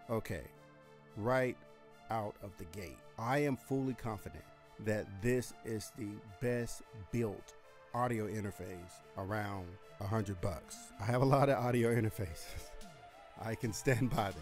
Okay, right out of the gate, I am fully confident that this is the best built audio interface around $100. I have a lot of audio interfaces. I can stand by that.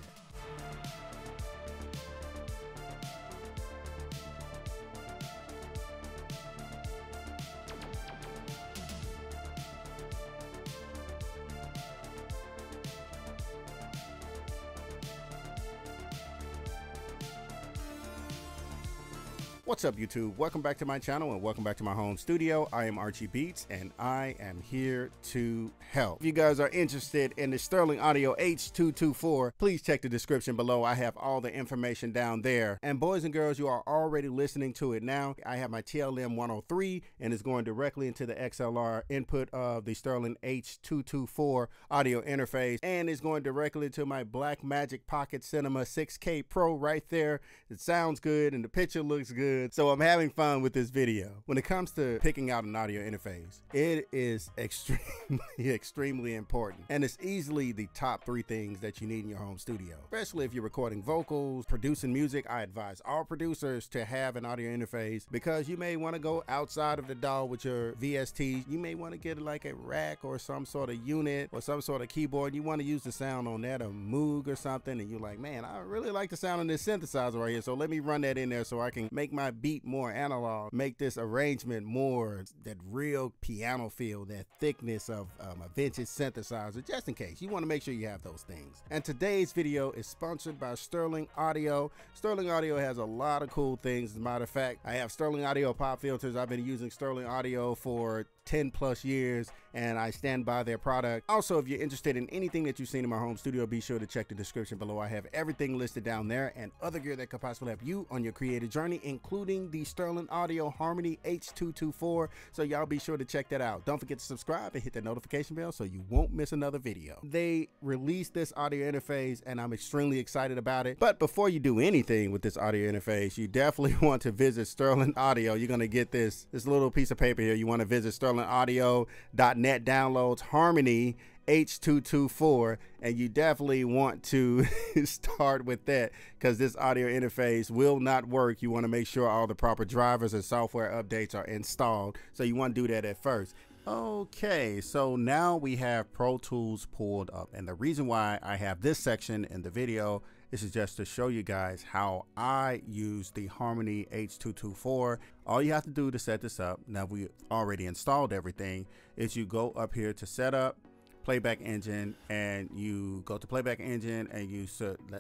What's up, YouTube? Welcome back to my channel and welcome back to my home studio. I am Archie Beats and I am here to help. If you guys are interested in the Sterling Audio H224, please check the description below. I have all the information down there. And boys and girls, you are already listening to it now. I have my TLM 103 and it's going directly into the XLR input of the Sterling H224 audio interface, and it's going directly to my Blackmagic Pocket Cinema 6K Pro right there. It sounds good and the picture looks good. So I'm having fun with this video. When it comes to picking out an audio interface, it is extremely important. And it's easily the top 3 things that you need in your home studio. Especially if you're recording vocals, producing music. I advise all producers to have an audio interface because you may want to go outside of the DAW with your VSTs. You may want to get like a rack or some sort of unit or some sort of keyboard. You want to use the sound on that, a Moog or something, and you're like, man, I really like the sound of this synthesizer right here. So let me run that in there so I can make my beat more analog, make this arrangement more that real piano feel, that thickness of a vintage synthesizer, just in case. You want to make sure you have those things. And today's video is sponsored by Sterling Audio. Sterling Audio has a lot of cool things. As a matter of fact, I have Sterling Audio pop filters. I've been using Sterling Audio for 10+ years and I stand by their product. Also, if you're interested in anything that you've seen in my home studio, be sure to check the description below. I have everything listed down there and other gear that could possibly help you on your creative journey, including the Sterling Audio Harmony H224. So y'all be sure to check that out. Don't forget to subscribe and hit the notification bell so you won't miss another video. They released this audio interface and I'm extremely excited about it. But before you do anything with this audio interface, you definitely want to visit Sterling Audio. You're going to get this little piece of paper here. You want to visit sterlingaudio.net, downloads Harmony H224, and you definitely want to start with that because this audio interface will not work. You want to make sure all the proper drivers and software updates are installed, so you want to do that at first. Okay, so now we have Pro Tools pulled up, and the reason why I have this section in the video is just to show you guys how I use the Harmony H224. All you have to do to set this up, now we already installed everything, is you go up here to setup, playback engine, and you go to playback engine and you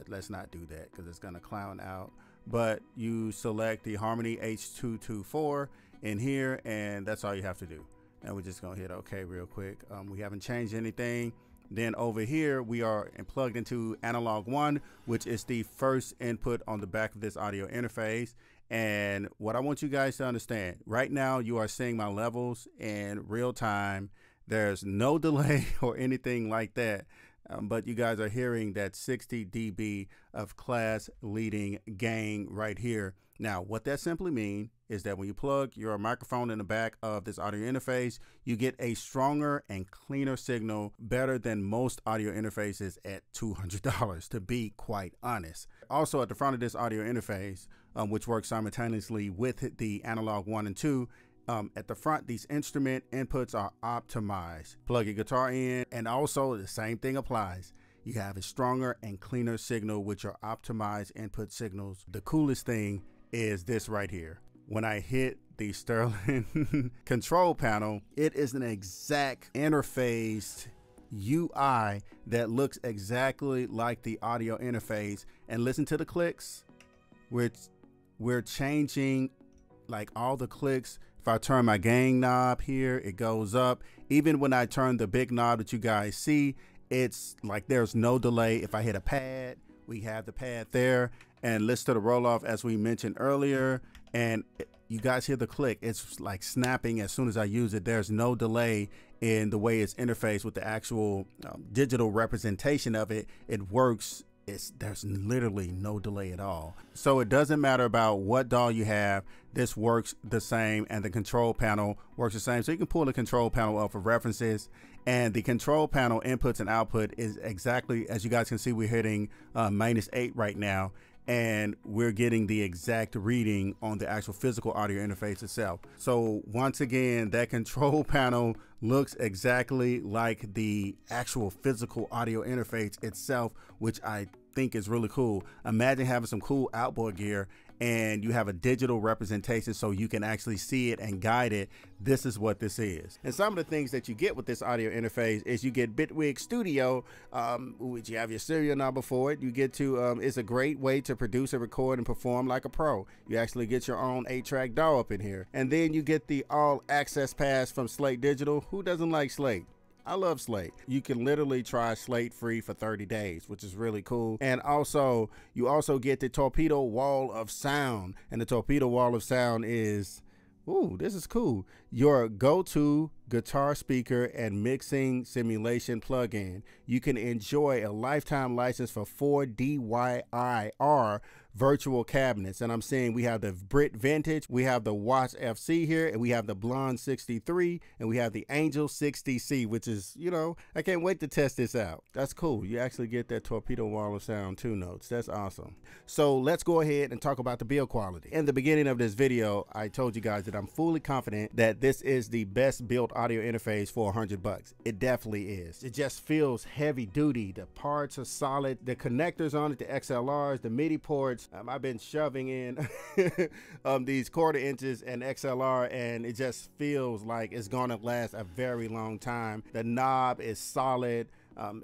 let's not do that because it's gonna clown out, but you select the Harmony H224 in here and that's all you have to do. And we're just gonna hit OK real quick. We haven't changed anything. Then over here we are plugged into analog 1, which is the first input on the back of this audio interface. And what I want you guys to understand, right now you are seeing my levels in real time. There's no delay or anything like that, but you guys are hearing that 60 dB of class leading gain right here. Now, what that simply means is that when you plug your microphone in the back of this audio interface, you get a stronger and cleaner signal, better than most audio interfaces at $200, to be quite honest. Also, at the front of this audio interface, which works simultaneously with the analog 1 and 2, at the front, these instrument inputs are optimized. Plug your guitar in, and also the same thing applies. You have a stronger and cleaner signal with your optimized input signals. The coolest thing is this right here. When I hit the Sterling control panel, it is an exact interface UI that looks exactly like the audio interface. And listen to the clicks. We're changing like all the clicks. If I turn my gain knob here, it goes up. Even when I turn the big knob that you guys see, it's like there's no delay. If I hit a pad, we have the pad there, and listen to the roll off as we mentioned earlier. And you guys hear the click. It's like snapping as soon as I use it. There's no delay in the way it's interfaced with the actual digital representation of it. It works there's literally no delay at all. So it doesn't matter about what DAW you have, this works the same, and the control panel works the same. So you can pull the control panel up for references, and the control panel inputs and output is exactly, as you guys can see, we're hitting -8 right now, and we're getting the exact reading on the actual physical audio interface itself. So once again, that control panel looks exactly like the actual physical audio interface itself, which I think is really cool. Imagine having some cool outboard gear and you have a digital representation so you can actually see it and guide it. This is what this is. And some of the things that you get with this audio interface is you get Bitwig Studio, which you have your serial number for it. You get to, it's a great way to produce and record and perform like a pro. You actually get your own 8-track DAW up in here. And then you get the all access pass from Slate Digital. Who doesn't like Slate? I love Slate. You can literally try Slate free for 30 days, which is really cool. And also, you also get the Torpedo Wall of Sound. And the Torpedo Wall of Sound is, ooh, this is cool, your go-to guitar speaker and mixing simulation plugin. You can enjoy a lifetime license for 4 DYIR virtual cabinets. And I'm saying we have the Brit Vintage, we have the Watts FC here, and we have the Blonde 63, and we have the Angel 60C, which is, you know, I can't wait to test this out. That's cool. You actually get that Torpedo Wall of Sound 2 notes. That's awesome. So let's go ahead and talk about the build quality. In the beginning of this video, I told you guys that I'm fully confident that this is the best built audio interface for $100. It definitely is. It just feels heavy duty. The parts are solid. The connectors on it, the XLRs, the Midi ports, I've been shoving in these 1/4 inches and XLR, and it just feels like it's gonna last a very long time. The knob is solid.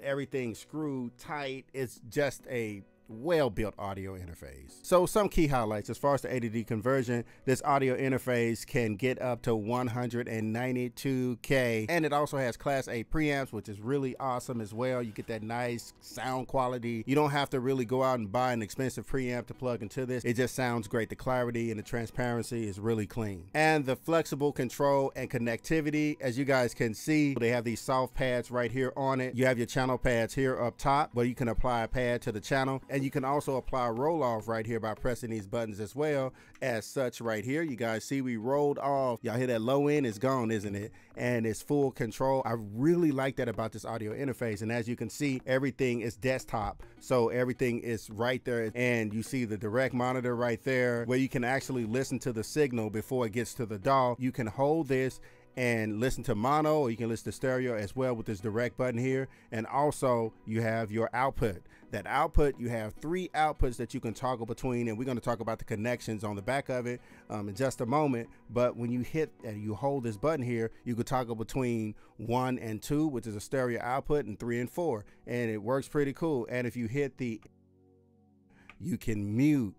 Everything's screwed tight. It's just a well-built audio interface. So some key highlights as far as the A to D conversion: this audio interface can get up to 192K, and it also has Class A preamps, which is really awesome as well. You get that nice sound quality. You don't have to really go out and buy an expensive preamp to plug into this. It just sounds great. The clarity and the transparency is really clean. And the flexible control and connectivity, as you guys can see, they have these soft pads right here on it. You have your channel pads here up top, where you can apply a pad to the channel. And you can also apply roll off right here by pressing these buttons as well. As such right here, you guys see we rolled off. Y'all hear that low end is gone, isn't it? And it's full control. I really like that about this audio interface. And as you can see, everything is desktop. So everything is right there. And you see the direct monitor right there, where you can actually listen to the signal before it gets to the DAW. You can hold this and listen to mono, or you can listen to stereo as well with this direct button here. And also you have your output. That output, you have 3 outputs that you can toggle between, and we're going to talk about the connections on the back of it in just a moment. But when you hit and you hold this button here, you can toggle between 1 and 2, which is a stereo output, and 3 and 4, and it works pretty cool. And if you hit the, you can mute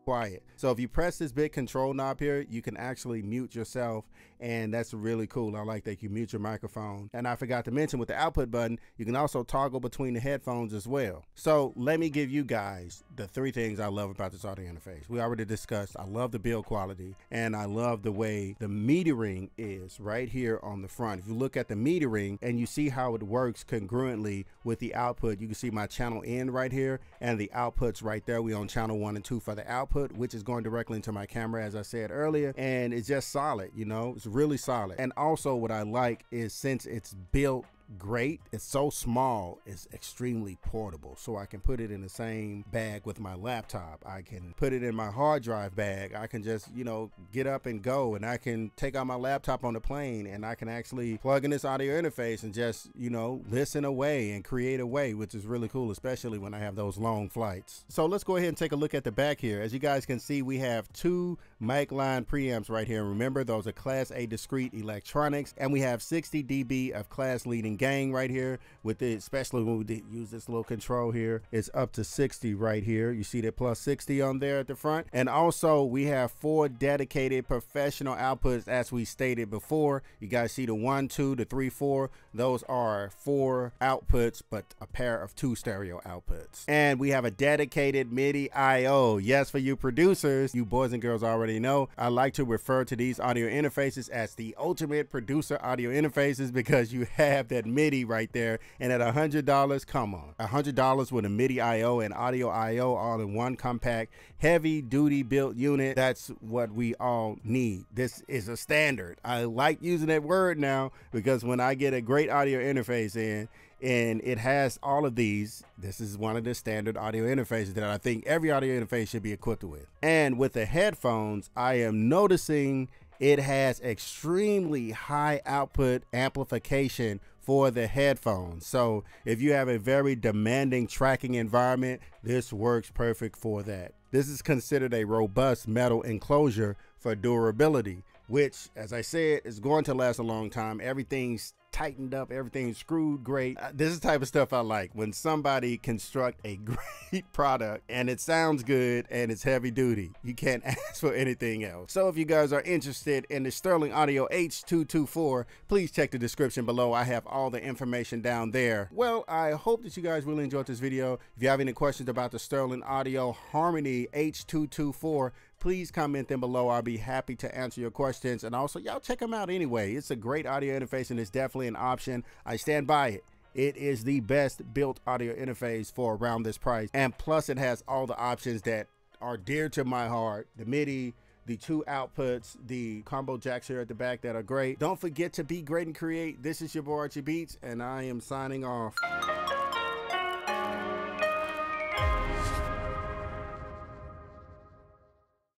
quiet. So if you press this big control knob here, you can actually mute yourself, and that's really cool. I like that you mute your microphone. And I forgot to mention, with the output button, you can also toggle between the headphones as well. So let me give you guys the 3 things I love about this audio interface. We already discussed, I love the build quality, and I love the way the metering is right here on the front. If you look at the metering and you see how it works congruently with the output, you can see my channel in right here and the outputs right there. We on channel 1 and 2 for the output, which is going directly into my camera, as I said earlier, and it's just solid. You know, it's really solid. And also what I like is, since it's built great, it's so small, it's extremely portable. So I can put it in the same bag with my laptop. I can put it in my hard drive bag. I can just, you know, get up and go, and I can take out my laptop on the plane, and I can actually plug in this audio interface and just, you know, listen away and create away, which is really cool, especially when I have those long flights. So let's go ahead and take a look at the back here. As you guys can see, we have 2 mic line preamps right here. Remember, those are Class A discrete electronics, and we have 60 dB of class leading gain right here with it, especially when we use this little control here. It's up to 60 right here. You see that plus 60 on there at the front. And also we have 4 dedicated professional outputs, as we stated before. You guys see the 1, 2, the 3, 4. Those are 4 outputs, but a pair of 2 stereo outputs. And we have a dedicated MIDI IO. Yes, for you producers, you boys and girls already know, I like to refer to these audio interfaces as the ultimate producer audio interfaces, because you have that Midi right there. And at $100, come on, $100 with a Midi IO and audio IO all in one compact, heavy duty built unit. That's what we all need. This is a standard. I like using that word now because when I get a great audio interface in, and it has all of these, this is one of the standard audio interfaces that I think every audio interface should be equipped with. And with the headphones, I am noticing it has extremely high output amplification for the headphones. So if you have a very demanding tracking environment, this works perfect for that. This is considered a robust metal enclosure for durability, which, as I said, is going to last a long time. Everything's tightened up, everything's screwed great. This is the type of stuff I like, when somebody construct a great product and it sounds good and it's heavy duty. You can't ask for anything else. So if you guys are interested in the Sterling Audio H224, please check the description below. I have all the information down there. Well, I hope that you guys really enjoyed this video. If you have any questions about the Sterling Audio Harmony H224, please comment them below. I'll be happy to answer your questions. And also, y'all check them out anyway. It's a great audio interface and it's definitely an option. I stand by it. It is the best built audio interface for around this price. And plus, it has all the options that are dear to my heart. The Midi, the 2 outputs, the combo jacks here at the back that are great. Don't forget to be great and create. This is your boy Archie Beats, and I am signing off.